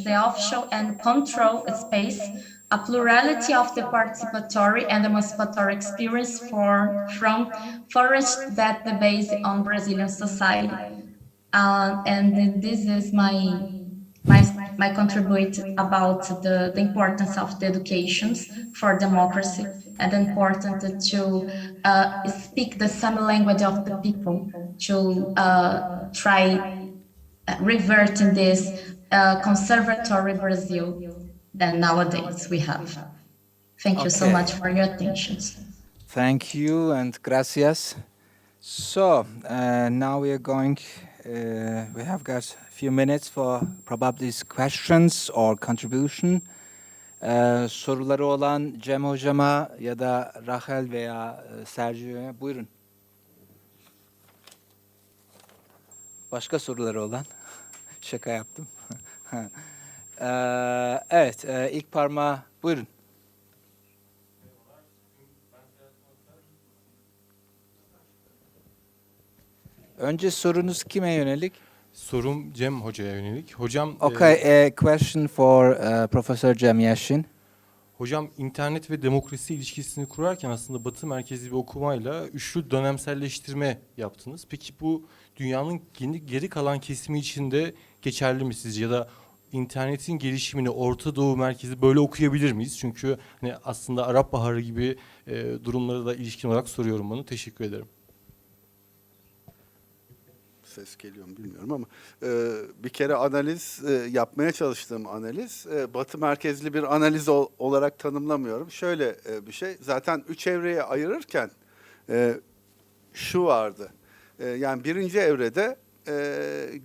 the offshore and control space a plurality of the participatory and emancipatory experience from forest that the base on Brazilian society. And this is my contribute about the importance of the educations for democracy and important to speak the same language of the people to try reverting this conservatory Brazil that nowadays we have. Thank you so much for your attention. Thank you and gracias. So now we are going, we have got a few minutes for probably questions or contribution. Soruları olan Cem Hocama ya da Rahel veya Sergio'ya buyurun. Başka soruları olan? Şaka yaptım. Evet, ilk parmağı buyurun. Önce sorunuz kime yönelik? Sorum Cem Hoca'ya yönelik. Hocam, Okay, a question for Professor Cem Yashin. Hocam, internet ve demokrasi ilişkisini kurarken aslında Batı merkezli bir okumayla üçlü dönemselleştirme yaptınız. Peki bu dünyanın geri kalan kesimi için de geçerli mi sizce? Ya da internetin gelişimini Orta Doğu merkezi böyle okuyabilir miyiz? Çünkü hani aslında Arap Baharı gibi durumlara da ilişkin olarak soruyorum bunu. Teşekkür ederim. Ses geliyor mu bilmiyorum ama bir kere analiz yapmaya çalıştığım analiz Batı merkezli bir analiz olarak tanımlamıyorum. Şöyle bir şey, zaten 3 evreye ayırırken şu vardı. Yani birinci evrede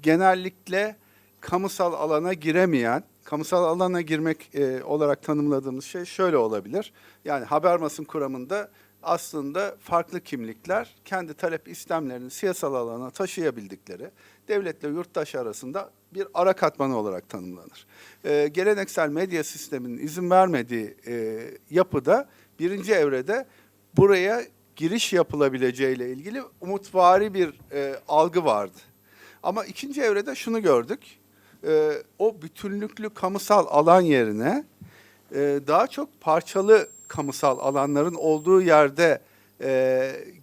genellikle kamusal alana giremeyen, kamusal alana girmek olarak tanımladığımız şey şöyle olabilir. Yani Habermas'ın kuramında aslında farklı kimlikler kendi talep istemlerini siyasal alana taşıyabildikleri devletle yurttaş arasında bir ara katmanı olarak tanımlanır. Geleneksel medya sisteminin izin vermediği yapıda birinci evrede buraya giriş yapılabileceğiyle ilgili umutvari bir algı vardı. Ama ikinci evrede şunu gördük, o bütünlüklü kamusal alan yerine daha çok parçalı kamusal alanların olduğu yerde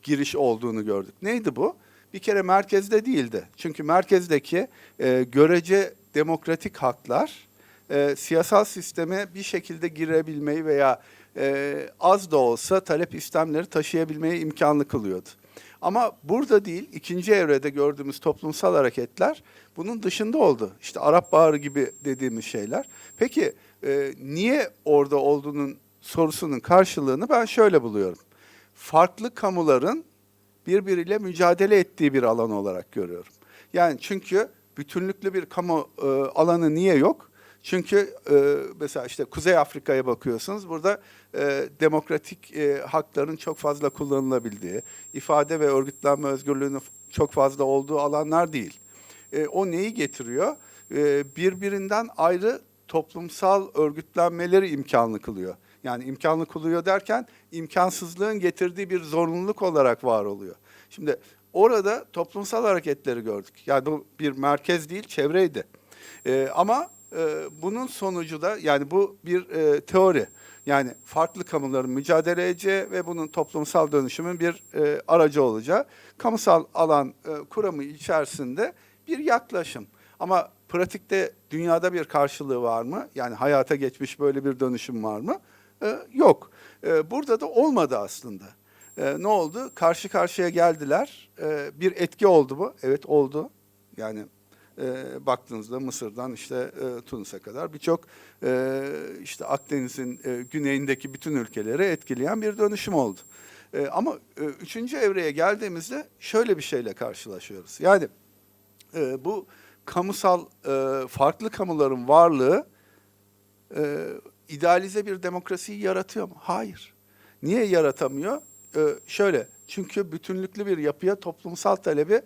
giriş olduğunu gördük. Neydi bu? Bir kere merkezde değildi. Çünkü merkezdeki görece demokratik haklar siyasal sisteme bir şekilde girebilmeyi veya az da olsa talep istemleri taşıyabilmeye imkanlı kılıyordu. Ama burada değil, ikinci evrede gördüğümüz toplumsal hareketler bunun dışında oldu. İşte Arap Baharı gibi dediğimiz şeyler. Peki niye orada olduğunun sorusunun karşılığını ben şöyle buluyorum. Farklı kamuların birbiriyle mücadele ettiği bir alan olarak görüyorum. Yani çünkü bütünlüklü bir kamu alanı niye yok? Çünkü mesela işte Kuzey Afrika'ya bakıyorsunuz. Burada demokratik hakların çok fazla kullanılabildiği, ifade ve örgütlenme özgürlüğünün çok fazla olduğu alanlar değil. O neyi getiriyor? Birbirinden ayrı toplumsal örgütlenmeleri imkanlı kılıyor. Yani imkanlı kılıyor derken imkansızlığın getirdiği bir zorunluluk olarak var oluyor. Şimdi orada toplumsal hareketleri gördük. Yani bu bir merkez değil, çevreydi. Ama bunun sonucu da yani bu bir teori. Yani farklı kamuların mücadele edeceği ve bunun toplumsal dönüşümün bir aracı olacağı kamusal alan kuramı içerisinde bir yaklaşım. Ama pratikte dünyada bir karşılığı var mı? Yani hayata geçmiş böyle bir dönüşüm var mı? Yok. Burada da olmadı aslında. Ne oldu? Karşı karşıya geldiler. Bir etki oldu mu? Evet oldu. Yani baktığınızda Mısır'dan işte Tunus'a kadar birçok işte Akdeniz'in güneyindeki bütün ülkeleri etkileyen bir dönüşüm oldu. Ama üçüncü evreye geldiğimizde şöyle bir şeyle karşılaşıyoruz. Yani bu kamusal farklı kamuların varlığı idealize bir demokrasiyi yaratıyor mu? Hayır. Niye yaratamıyor? Şöyle, çünkü bütünlüklü bir yapıya toplumsal talebi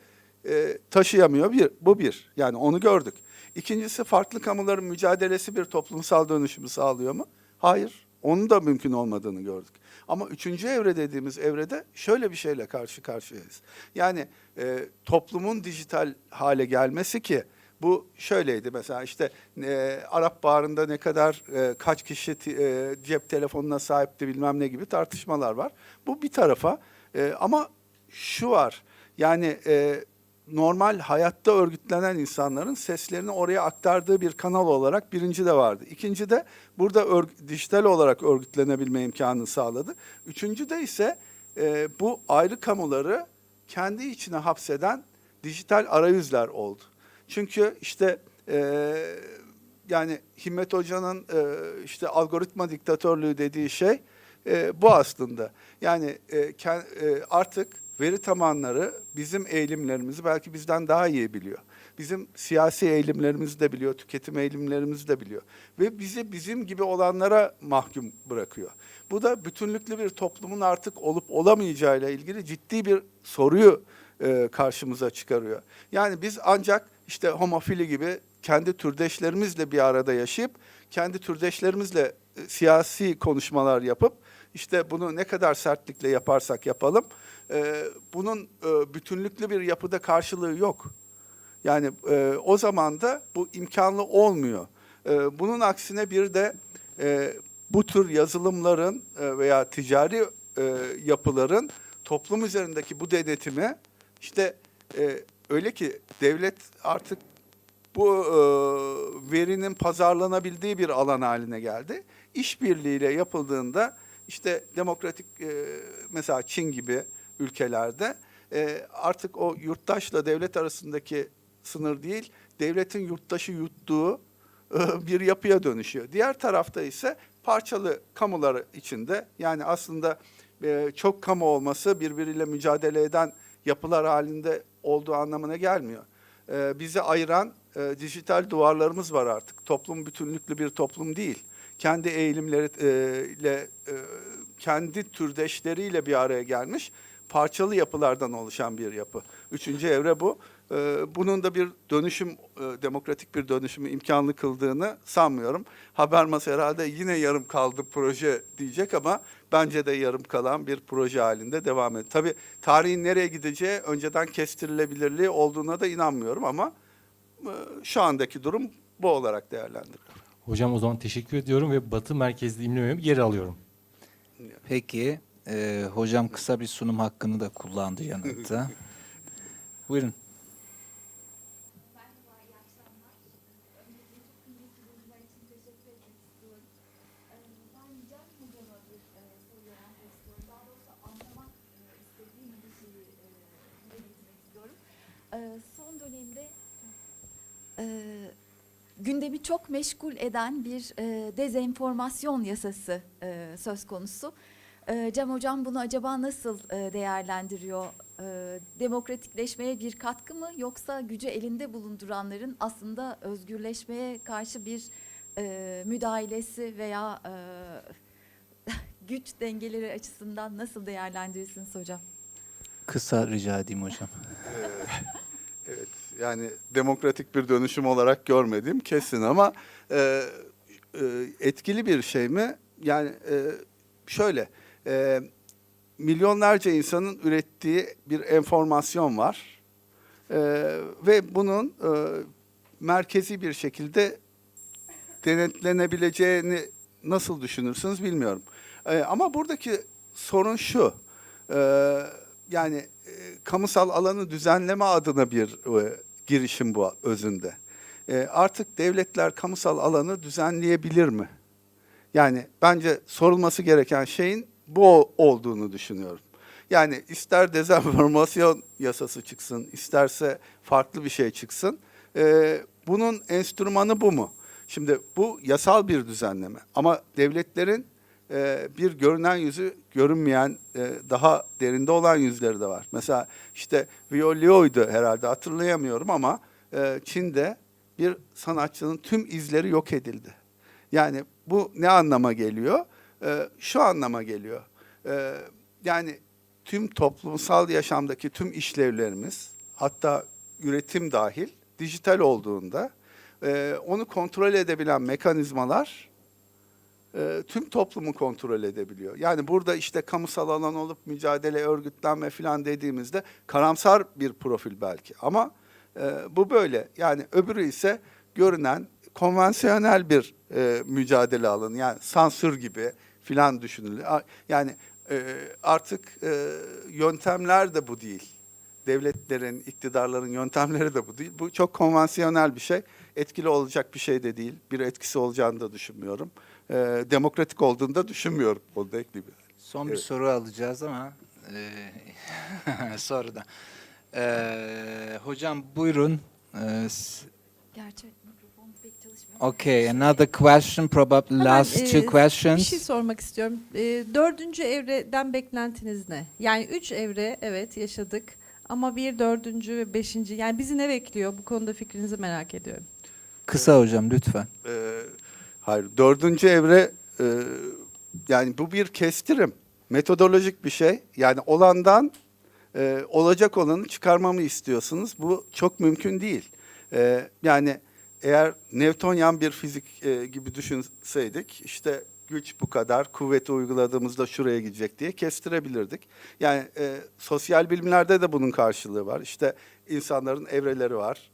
taşıyamıyor. Bu bir. Yani onu gördük. İkincisi, farklı kamuların mücadelesi bir toplumsal dönüşümü sağlıyor mu? Hayır. Onun da mümkün olmadığını gördük. Ama üçüncü evre dediğimiz evrede şöyle bir şeyle karşı karşıyayız. Yani toplumun dijital hale gelmesi ki bu şöyleydi mesela işte Arap Baharı'nda ne kadar kaç kişi cep telefonuna sahipti bilmem ne gibi tartışmalar var. Bu bir tarafa ama şu var yani normal hayatta örgütlenen insanların seslerini oraya aktardığı bir kanal olarak birinci de vardı. İkinci de burada dijital olarak örgütlenebilme imkanını sağladı. Üçüncü de ise bu ayrı kamuları kendi içine hapseden dijital arayüzler oldu. Çünkü işte yani Himmet Hoca'nın işte algoritma diktatörlüğü dediği şey bu aslında. Yani artık veri tabanları bizim eğilimlerimizi belki bizden daha iyi biliyor. Bizim siyasi eğilimlerimizi de biliyor, tüketim eğilimlerimizi de biliyor. Ve bizi bizim gibi olanlara mahkum bırakıyor. Bu da bütünlüklü bir toplumun artık olup olamayacağıyla ilgili ciddi bir soruyu karşımıza çıkarıyor. Yani biz ancak işte homofili gibi kendi türdeşlerimizle bir arada yaşayıp, kendi türdeşlerimizle siyasi konuşmalar yapıp, işte bunu ne kadar sertlikle yaparsak yapalım, bunun bütünlüklü bir yapıda karşılığı yok. Yani o zaman da bu imkanlı olmuyor. Bunun aksine bir de bu tür yazılımların veya ticari yapıların toplum üzerindeki bu denetimi işte öyle ki devlet artık bu verinin pazarlanabildiği bir alan haline geldi. İşbirliğiyle yapıldığında işte demokratik mesela Çin gibi ülkelerde artık o yurttaşla devlet arasındaki sınır değil, devletin yurttaşı yuttuğu bir yapıya dönüşüyor. Diğer tarafta ise parçalı kamular içinde yani aslında çok kamu olması birbiriyle mücadele eden yapılar halinde olduğu anlamına gelmiyor. Bizi ayıran dijital duvarlarımız var artık. Toplum bütünlüklü bir toplum değil. Kendi eğilimleriyle, kendi türdeşleriyle bir araya gelmiş parçalı yapılardan oluşan bir yapı. Üçüncü evre bu. Bunun da bir dönüşüm, demokratik bir dönüşümü imkanlı kıldığını sanmıyorum. Habermas herhalde yine yarım kaldı proje diyecek ama bence de yarım kalan bir proje halinde devam ediyor. Tabii tarihin nereye gideceği önceden kestirilebilirliği olduğuna da inanmıyorum ama şu andaki durum bu olarak değerlendiriyorum. Hocam o zaman teşekkür ediyorum ve Batı merkezli imlememi geri alıyorum. Peki, hocam kısa bir sunum hakkını da kullandı yanıtta. Buyurun. Son dönemde gündemi çok meşgul eden bir dezenformasyon yasası söz konusu. Cem Hocam bunu acaba nasıl değerlendiriyor? Demokratikleşmeye bir katkı mı, yoksa gücü elinde bulunduranların aslında özgürleşmeye karşı bir müdahalesi veya güç dengeleri açısından nasıl değerlendirirsiniz hocam? Kısa rica edeyim hocam. Evet, yani demokratik bir dönüşüm olarak görmediğim kesin ama etkili bir şey mi? Yani şöyle, milyonlarca insanın ürettiği bir enformasyon var ve bunun merkezi bir şekilde denetlenebileceğini nasıl düşünürsünüz bilmiyorum. Ama buradaki sorun şu, yani kamusal alanı düzenleme adına bir girişim bu özünde. Artık devletler kamusal alanı düzenleyebilir mi? Yani bence sorulması gereken şeyin bu olduğunu düşünüyorum. Yani ister dezenformasyon yasası çıksın, isterse farklı bir şey çıksın. Bunun enstrümanı bu mu? Şimdi bu yasal bir düzenleme ama devletlerin bir görünen yüzü, görünmeyen, daha derinde olan yüzleri de var. Mesela işte Violio'ydu herhalde, hatırlayamıyorum ama Çin'de bir sanatçının tüm izleri yok edildi. Yani bu ne anlama geliyor? Şu anlama geliyor. Yani tüm toplumsal yaşamdaki tüm işlevlerimiz, hatta üretim dahil, dijital olduğunda onu kontrol edebilen mekanizmalar tüm toplumu kontrol edebiliyor. Yani burada işte kamusal alan olup mücadele, örgütlenme falan dediğimizde karamsar bir profil belki. Ama bu böyle. Yani öbürü ise görünen konvansiyonel bir mücadele alanı. Yani sansür gibi filan düşünülüyor. Yani artık yöntemler de bu değil. Devletlerin, iktidarların yöntemleri de bu değil. Bu çok konvansiyonel bir şey. Etkili olacak bir şey de değil. Bir etkisi olacağını da düşünmüyorum. Demokratik olduğunu da düşünmüyorum. Onu da ekleyeyim. Son bir soru alacağız ama sonra da. Hocam buyurun. Gerçi mikrofon pek çalışmıyor. Okay, another question, probably Hemen, last two questions. Bir şey sormak istiyorum. Dördüncü evreden beklentiniz ne? Yani 3 evre evet yaşadık ama bir dördüncü ve beşinci, yani bizi ne bekliyor? Bu konuda fikrinizi merak ediyorum. Kısa hocam lütfen. Hayır, dördüncü evre yani bu bir kestirim. Metodolojik bir şey. Yani olandan olacak olanı çıkarmamı istiyorsunuz. Bu çok mümkün değil. Yani eğer Newtonyan bir fizik gibi düşünseydik, işte güç bu kadar, kuvveti uyguladığımızda şuraya gidecek diye kestirebilirdik. Yani sosyal bilimlerde de bunun karşılığı var. İşte insanların evreleri var,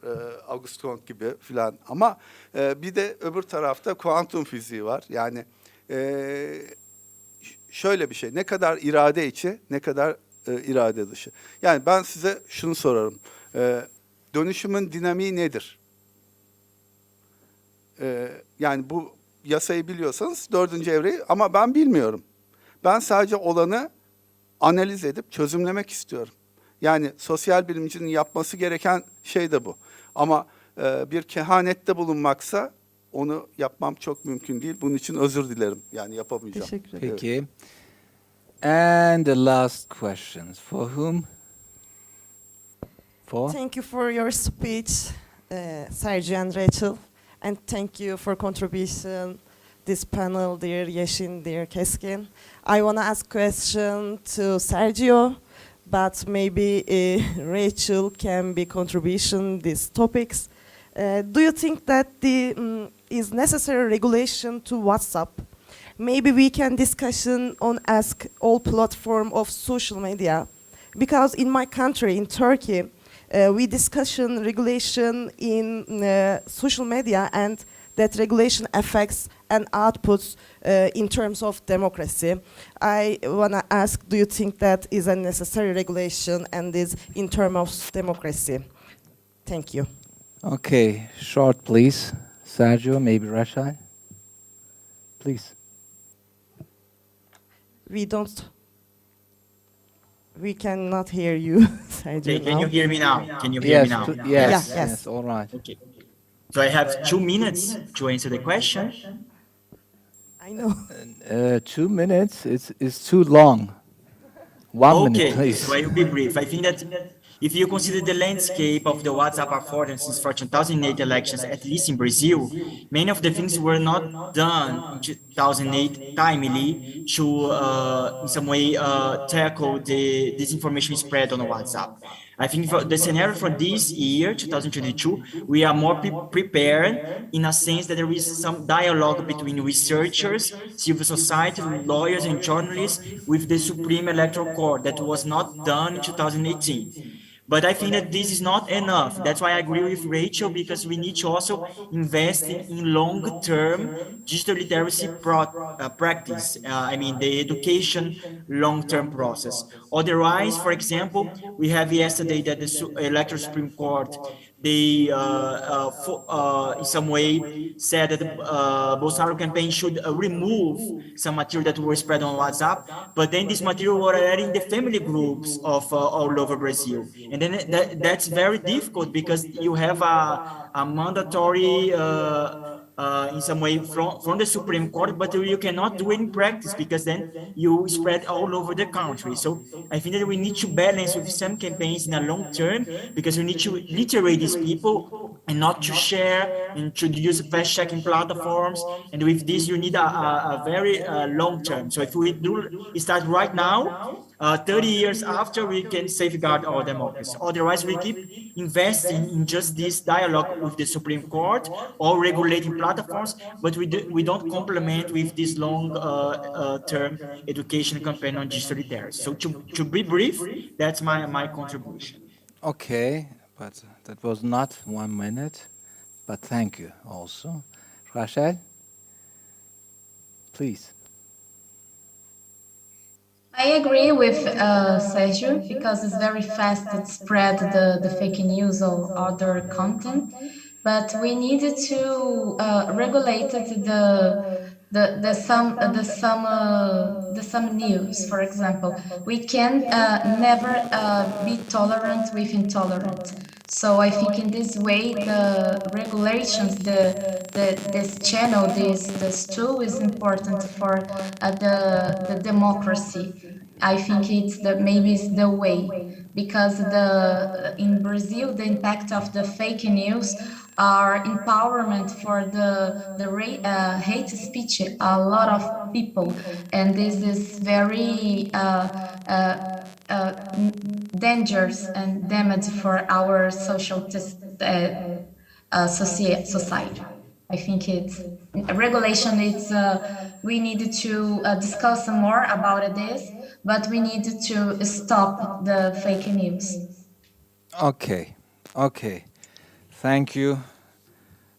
Auguste Comte gibi filan. Ama bir de öbür tarafta kuantum fiziği var. Yani şöyle bir şey, ne kadar irade içi, ne kadar irade dışı. Yani ben size şunu sorarım, dönüşümün dinamiği nedir? Yani bu yasayı biliyorsanız dördüncü evreyi, ama ben bilmiyorum. Ben sadece olanı analiz edip çözümlemek istiyorum. Yani sosyal bilimcinin yapması gereken şey de bu. Ama bir kehanette bulunmaksa onu yapmam çok mümkün değil. Bunun için özür dilerim. Yani yapamayacağım. Teşekkür ederim. Peki. Evet. And the last questions. For whom? For? Thank you for your speech, Sergio and Rachel, and thank you for contribution this panel, dear Yashin, dear Keskin. I want to ask question to Sergio, but maybe Rachel can be contribution these topics. Do you think that the is necessary regulation to WhatsApp? Maybe we can discussion on ask all platform of social media, because in my country, in Turkey, we discussion regulation in social media, and that regulation affects and outputs in terms of democracy. I want to ask, do you think that is a necessary regulation and is in terms of democracy? Thank you. Okay, short please. Sergio, maybe Rashai. Please. We cannot hear you. Sergio Okay, can you now. hear me now? Can you hear me Yes, now? yes, Yes. yes, all right. Okay. So I have 2 minutes to answer the question. I know. 2 minutes is too long. 1 minute, Okay, please. so I will be brief. I think that if you consider the landscape of the WhatsApp affordances for 2008 elections, at least in Brazil, many of the things were not done in 2008 timely to, in some way, tackle the disinformation spread on WhatsApp. I think for the scenario for this year, 2022, we are more prepared in a sense that there is some dialogue between researchers, civil society, lawyers, and journalists with the Supreme Electoral Court that was not done in 2018. But I think that this is not enough. That's why I agree with Rachel, because we need to also invest in long-term digital literacy practice. I mean, the education long-term process. Otherwise, for example, we have yesterday that the Electoral Supreme Court, they in some way said that the Bolsonaro campaign should remove some material that were spread on WhatsApp, but then this material were already in the family groups of all over Brazil. And then that's very difficult because you have a mandatory in some way from the Supreme Court, but you cannot do it in practice because then you spread all over the country. So I think that we need to balance with some campaigns in a long term because we need to literate these people and not to share and to use fast checking platforms. And with this, you need a very long term. So if we do start right now, 30 years after, we can safeguard our democracy. Otherwise, we keep investing in just this dialogue with the Supreme Court or regulating platforms, but we don't complement with this long term education campaign on digital literacy. So to be brief, that's my contribution. Okay, but that was not 1 minute, but thank you also. Rachel, please. I agree with Sergio because it's very fast to spread the fake news or other content, but we needed to regulate the some news. For example, we can never be tolerant with intolerant. So I think in this way the regulations, this channel, this tool is important for the democracy. I think maybe it's the way because in Brazil the impact of the fake news are empowerment for the hate speech a lot of people, and this is very dangerous and damage for our social society. I think it's regulation. We need to discuss more about this, but we need to stop the fake news. Okay, okay. Thank you.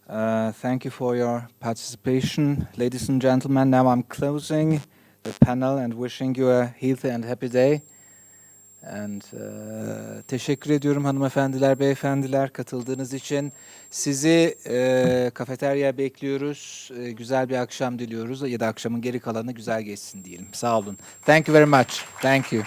Thank you for your participation, ladies and gentlemen. Now I'm closing the panel and wishing you a healthy and happy day. And teşekkür ediyorum hanımefendiler, beyefendiler katıldığınız için. Sizi kafeteryaya bekliyoruz. Güzel bir akşam diliyoruz ya da akşamın geri kalanı güzel geçsin diyelim. Sağ olun. Thank you very much. Thank you.